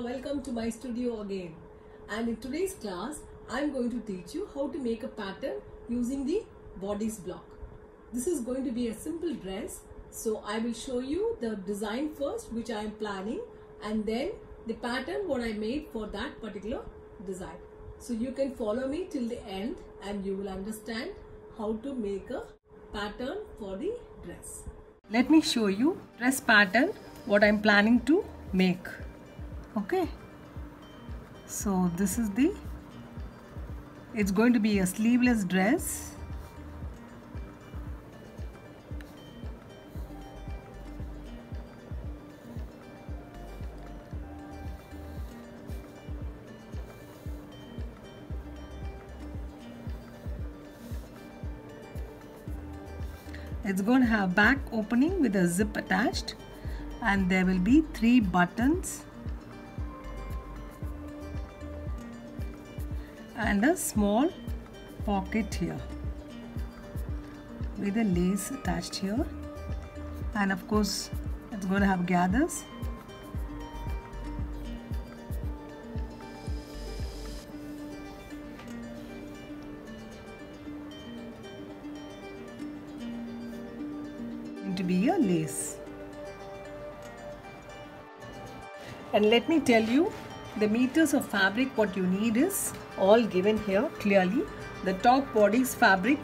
welcome to my studio again. And in today's class, I'm going to teach you how to make a pattern using the bodice block. This is going to be a simple dress. So I will show you the design first, which I am planning, and then the pattern what I made for that particular design. So you can follow me till the end and you will understand how to make a pattern for the dress. Let me show you dress pattern what I'm planning to make. Okay, so this is it's going to be a sleeveless dress. It's going to have back opening with a zip attached, and there will be 3 buttons and a small pocket here with a lace attached here, and of course it's going to have gathers. To be a lace. And let me tell you, the meters of fabric what you need is all given here clearly. The top bodice fabric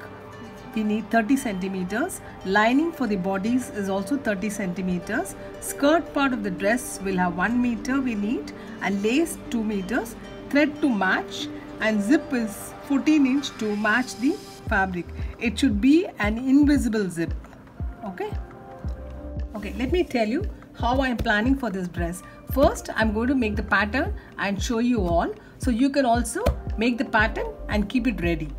we need 30 centimeters, lining for the bodice is also 30 centimeters, skirt part of the dress will have 1 meter we need, and lace 2 meters, thread to match, and zip is 14-inch to match the fabric. It should be an invisible zip. Okay, let me tell you how I am planning for this dress. First, I'm going to make the pattern and show you all, so you can also make the pattern and keep it ready.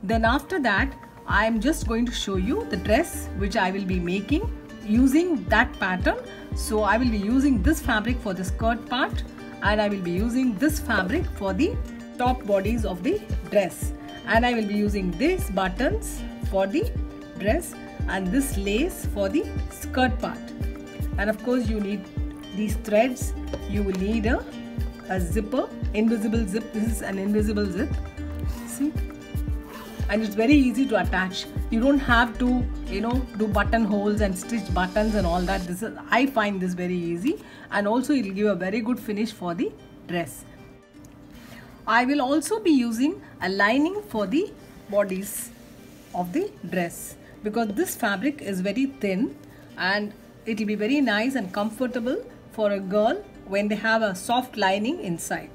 Then after that, I am just going to show you the dress which I will be making using that pattern. So I will be using this fabric for the skirt part, and I will be using this fabric for the top bodies of the dress, and I will be using these buttons for the dress and this lace for the skirt part. And of course you need these threads. You will need a zipper, invisible zip. This is an invisible zip, see, and it's very easy to attach. You don't have to do buttonholes and stitch buttons and all that. I find this very easy, and also it will give a very good finish for the dress. I will also be using a lining for the bodies of the dress, because this fabric is very thin and it will be very nice and comfortable for a girl when they have a soft lining inside.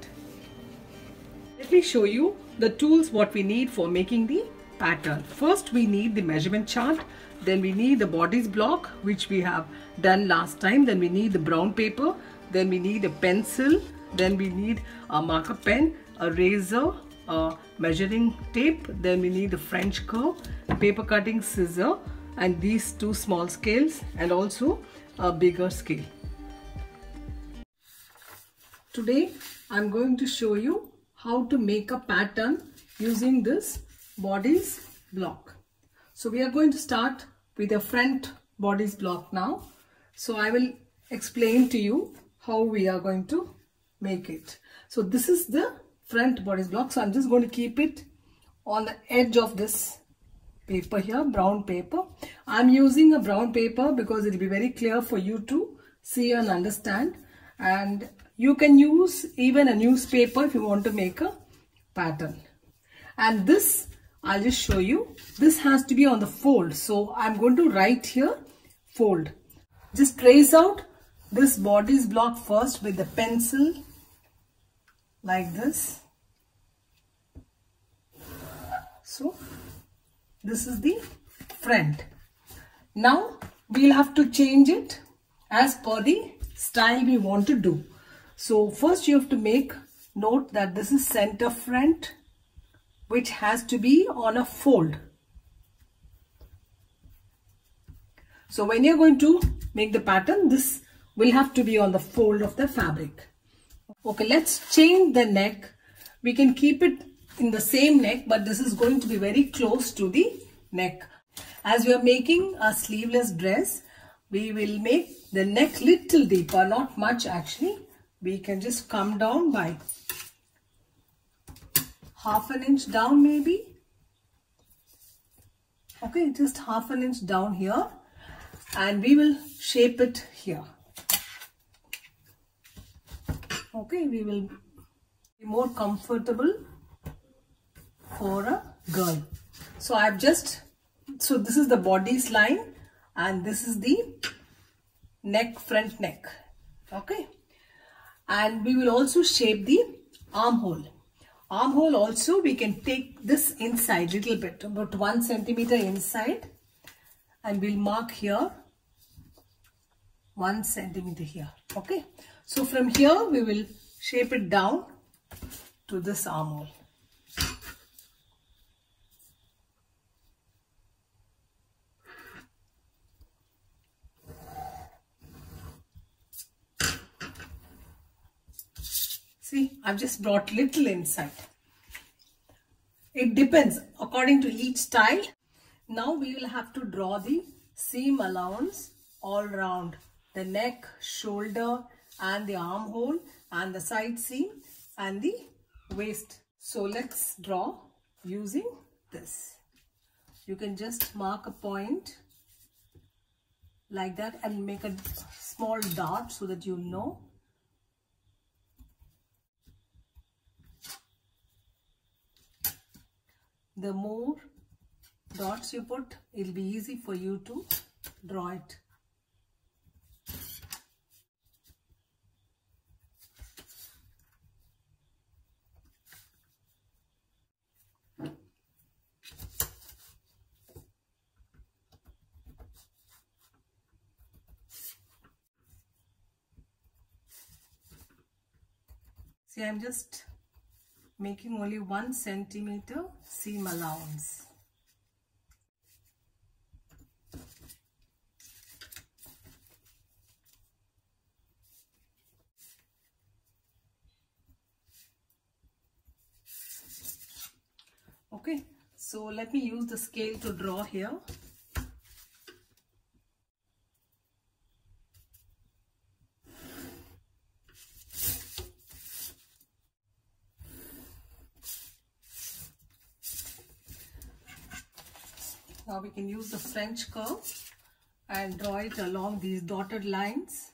Let me show you the tools what we need for making the pattern. First we need the measurement chart, then we need the bodice block which we have done last time, then we need the brown paper, then we need a pencil, then we need a marker pen, a razor, a measuring tape, then we need the French curve, paper cutting scissor, and these 2 small scales, and also a bigger scale. Today I'm going to show you how to make a pattern using this bodice block. So we are going to start with the front bodice block now. So I will explain to you how we are going to make it. So this is the front bodice block. So I'm just going to keep it on the edge of this paper here, brown paper. I'm using a brown paper because it will be very clear for you to see and understand, and you can use even a newspaper if you want to make a pattern. And this, I'll just show you, this has to be on the fold. So I'm going to write here fold. Just trace out this bodice block first with the pencil like this. So this is the front. Now we'll have to change it as per the style we want to do. So first you have to make note that this is center front, which has to be on a fold. So when you're going to make the pattern, this will have to be on the fold of the fabric. Okay, let's change the neck. We can keep it in the same neck, but this is going to be very close to the neck. As we are making a sleeveless dress, we will make the neck little deeper, not much actually, we can just come down by half an inch down maybe. Okay, just half an inch down here, and we will shape it here. Okay, we will be more comfortable for a girl. So this is the body's line, and this is the neck, front neck. Okay, and we will also shape the armhole. Armhole also we can take this inside little bit, about 1 centimeter inside, and we'll mark here 1 centimeter here. Okay, so from here we will shape it down to this armhole. See, I've just brought little inside. It depends according to each style. Now we will have to draw the seam allowance all round the neck, shoulder, and the armhole, and the side seam and the waist. So let's draw using this. You can just mark a point like that and make a small dot so that you know. The more dots you put, it'll be easy for you to draw it. See, I'm just making only 1 centimeter seam allowance. Okay, so let me use the scale to draw here. Now we can use the French curve and draw it along these dotted lines.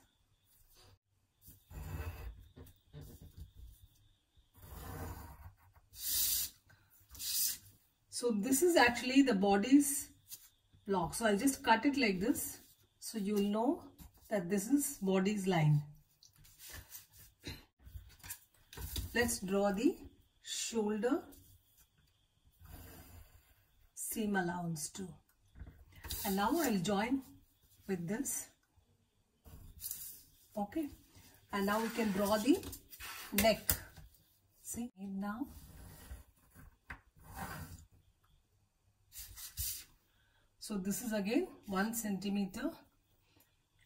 So this is actually the body's block. So I'll just cut it like this, so you'll know that this is body's line. Let's draw the shoulder seam allowance too. And now I'll join with this. Okay. And now we can draw the neck. See now. So this is again 1 centimeter,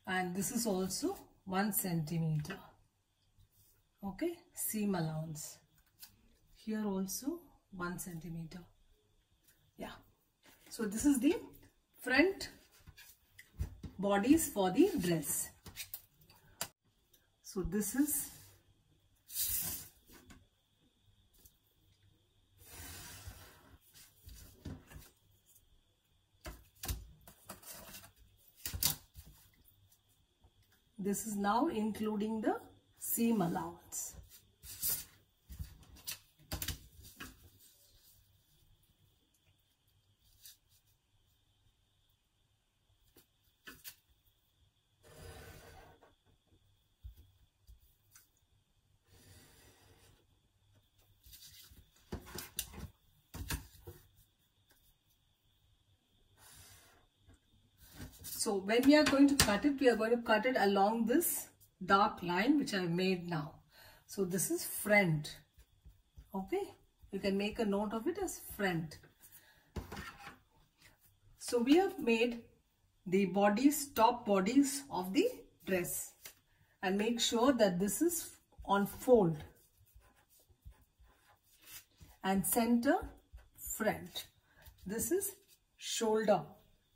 and this is also 1 centimeter. Okay, seam allowance. Here also 1 centimeter. Yeah. So this is the front bodies for the dress. So this is now including the seam allowance. So when we are going to cut it, we are going to cut it along this dark line which I have made now. So this is front. Okay, you can make a note of it as front. So we have made the bodies, top bodies of the dress, and make sure that this is on fold and center front. This is shoulder.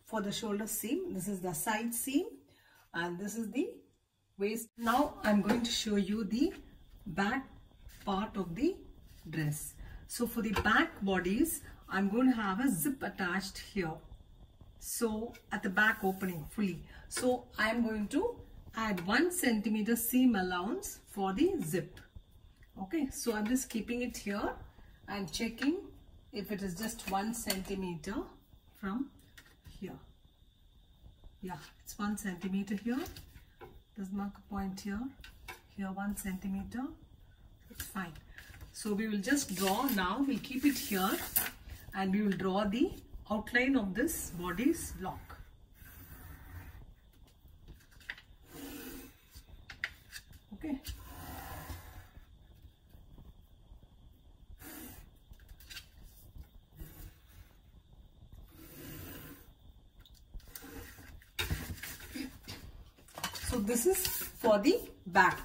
For the shoulder seam, this is the side seam, and this is the waist. Now I'm going to show you the back part of the dress. So for the back bodies, I'm going to have a zip attached here. So at the back opening fully. So I'm going to add 1 centimeter seam allowance for the zip. Okay, so I'm just keeping it here and checking if it is just 1 centimeter from here. Yeah, it's 1 centimeter here. Just mark a point here. Here 1 centimeter. It's fine. So we will just draw now. We'll keep it here and we will draw the outline of this body's block. Okay. So this is for the back.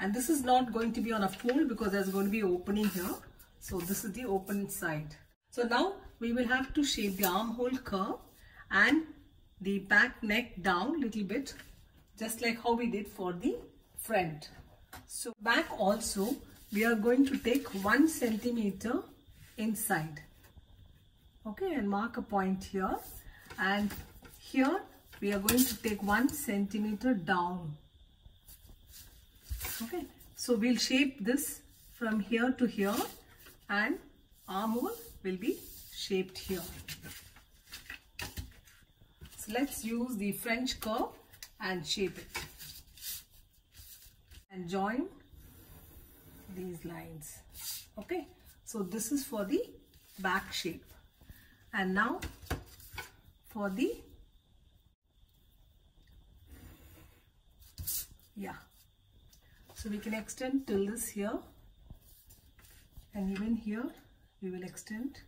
And this is not going to be on a fold because there's going to be opening here. So this is the open side. So now we will have to shape the armhole curve and the back neck down little bit, just like how we did for the front. So back also we are going to take 1 centimeter inside. Okay, and mark a point here, and here we are going to take 1 centimeter down. Okay, so we'll shape this from here to here and armhole will be shaped here. So let's use the French curve and shape it and join these lines. Okay, so this is for the back shape. And now for the so we can extend till this here, and even here we will extend.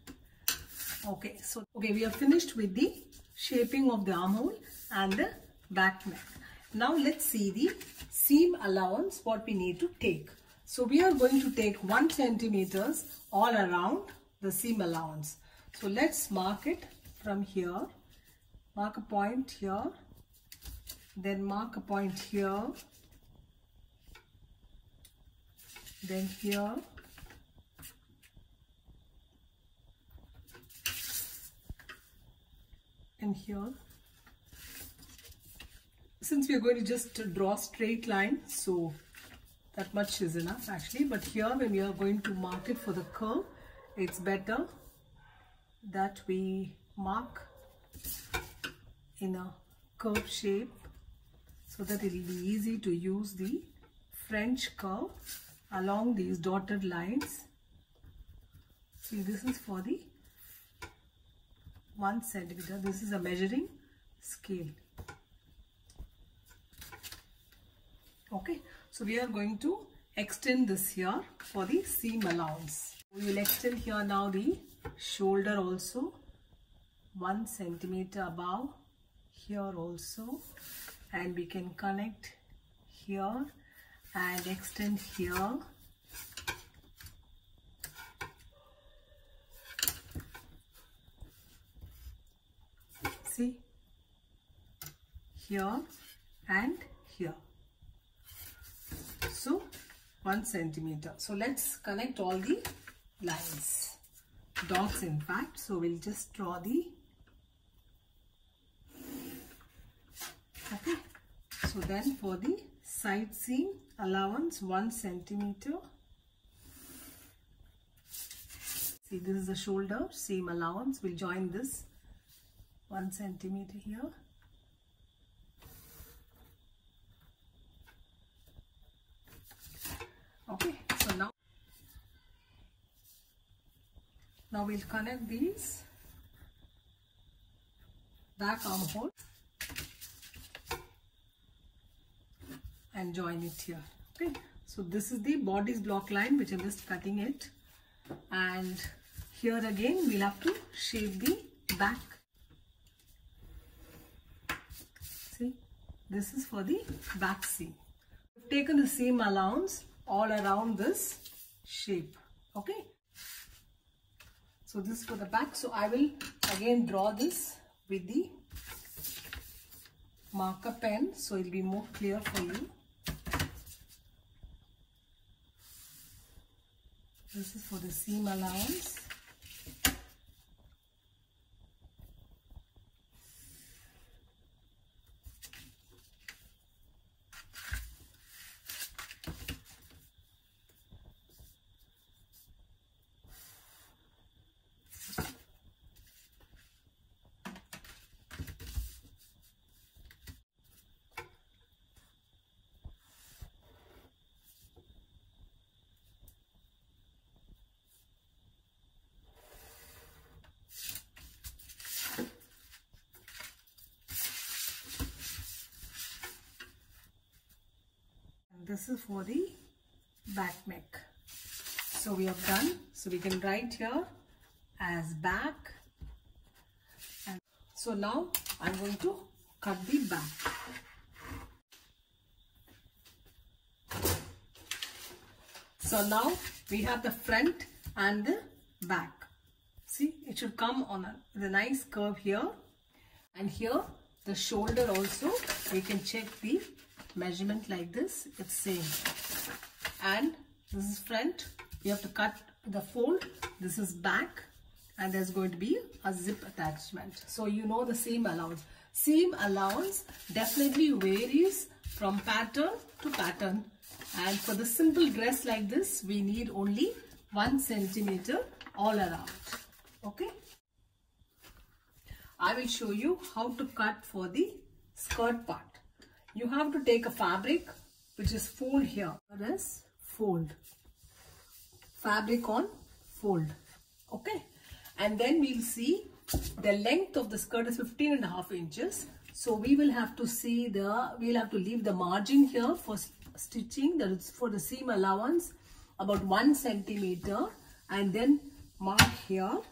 Okay, so we are finished with the shaping of the armhole and the back neck. Now let's see the seam allowance, what we need to take. So we are going to take 1 centimeter all around the seam allowance. So let's mark it from here, mark a point here, then mark a point here, then here, and here. Since we are going to just draw straight line, so that much is enough actually, but here when we are going to mark it for the curve, it's better that we mark in a curve shape so that it will be easy to use the French curve along these dotted lines. See, this is for the 1 centimeter. This is a measuring scale. Okay, so we are going to extend this here for the seam allowance. We will extend here now the shoulder also 1 centimeter above, here also, and we can connect here and extend here. See, here and here. So 1 centimeter. So let's connect all the lines, dots in fact. So we'll just draw the, okay. So then for the side seam allowance 1 centimeter. See, this is the shoulder seam allowance. We'll join this 1 centimeter here. Okay, so now we'll connect these back armhole and join it here. Okay, so this is the body's block line which I'm just cutting it, and here again we'll have to shape the back. See, this is for the back seam. We've taken the seam allowance all around this shape. Okay, so this is for the back. So I will again draw this with the marker pen so it will be more clear for you. This is for the seam allowance. This is for the back neck. So we have done. So we can write here as back. And so now I'm going to cut the back. So now we have the front and the back. See, it should come on the nice curve here. And here the shoulder also, we can check the measurement like this. It's same. And this is front. You have to cut the fold. This is back. And there's going to be a zip attachment. So you know the seam allowance. Seam allowance definitely varies from pattern to pattern. And for the simple dress like this, we need only 1 centimeter all around. Okay. I will show you how to cut for the skirt part. You have to take a fabric which is fold here. There is fold. Fabric on fold. Okay. And then we'll see the length of the skirt is 15.5 inches. So we will have to see we'll have to leave the margin here for stitching. That is for the seam allowance about 1 centimeter. And then mark here.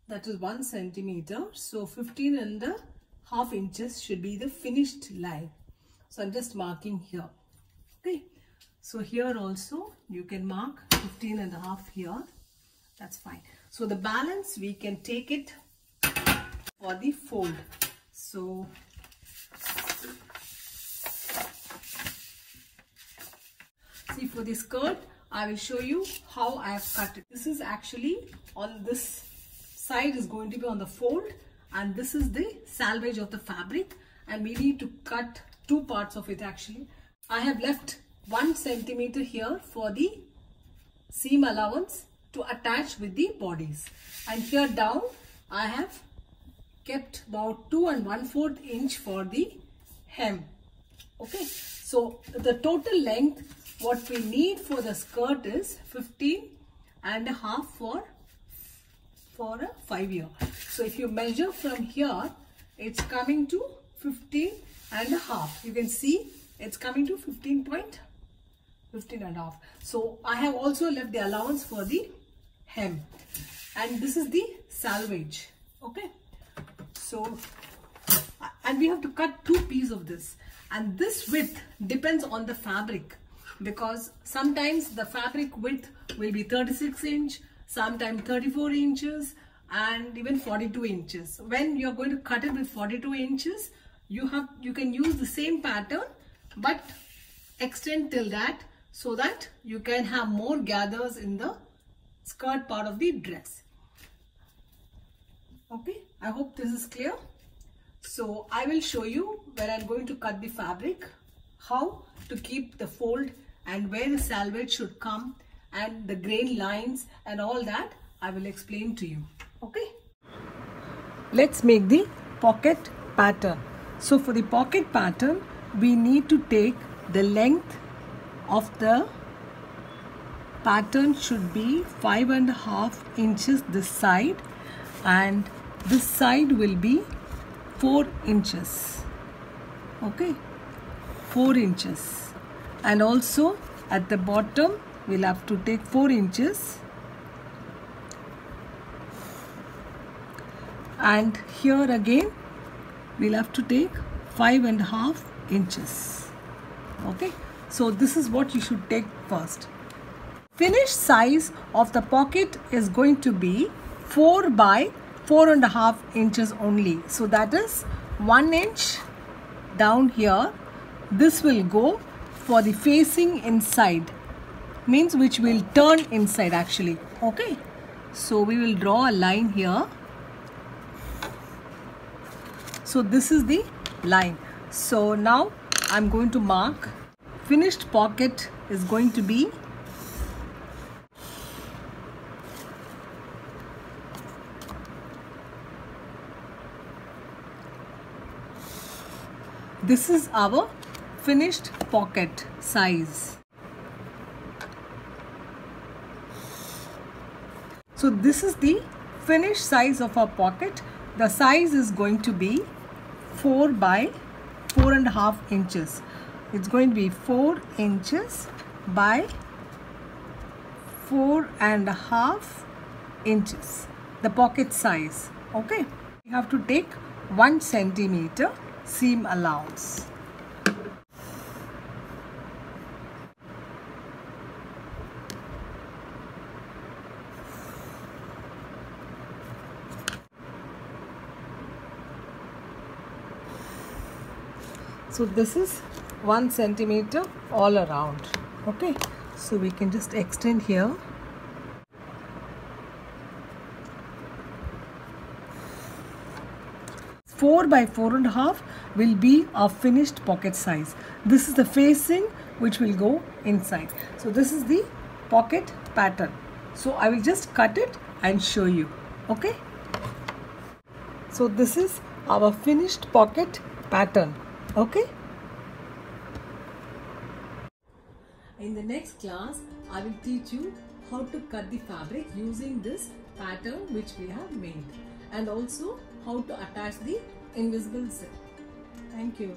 That is 1 centimeter. So 15.5 inches should be the finished line. So I'm just marking here. Okay. So here also you can mark 15.5 here. That's fine. So the balance we can take it for the fold. So see, for the skirt I will show you how I have cut it. This is actually on this side is going to be on the fold. And this is the salvage of the fabric, and we need to cut 2 parts of it actually. I have left 1 centimeter here for the seam allowance to attach with the bodies. And here down I have kept about 2 1/4 inch for the hem. Okay. So the total length what we need for the skirt is 15.5 for a 5-year. So if you measure from here, it's coming to 15.5. You can see it's coming to 15.5. So I have also left the allowance for the hem. And this is the salvage. Okay. So, and we have to cut 2 pieces of this. And this width depends on the fabric. Because sometimes the fabric width will be 36 inch. Sometimes 34 inches and even 42 inches. When you're going to cut it with 42 inches, you can use the same pattern but extend till that so that you can have more gathers in the skirt part of the dress. Okay, I hope this is clear. So I will show you where I'm going to cut the fabric, how to keep the fold and where the salvage should come, and the grain lines and all that I will explain to you. Okay. Let's make the pocket pattern. So for the pocket pattern, we need to take the length of the pattern should be 5.5 inches this side, and this side will be 4 inches. Okay, 4 inches. And also at the bottom we'll have to take 4 inches, and here again we'll have to take 5.5 inches. Okay, so this is what you should take first. Finished size of the pocket is going to be 4 by 4.5 inches only. So that is 1 inch down here. This will go for the facing inside, means which will turn inside actually. Okay, so we will draw a line here. So this is the line. So now I'm going to mark. Finished pocket is going to be this is our finished pocket size. So this is the finished size of our pocket. The size is going to be 4 by 4.5 inches. It's going to be 4 inches by 4.5 inches. The pocket size. Okay. You have to take 1 centimeter seam allowance. So this is 1 centimeter all around. Okay, so we can just extend here. Four by 4.5 will be our finished pocket size. This is the facing which will go inside. So this is the pocket pattern. So I will just cut it and show you. Okay. So this is our finished pocket pattern. Okay. In the next class, I will teach you how to cut the fabric using this pattern which we have made, and also how to attach the invisible zip. Thank you.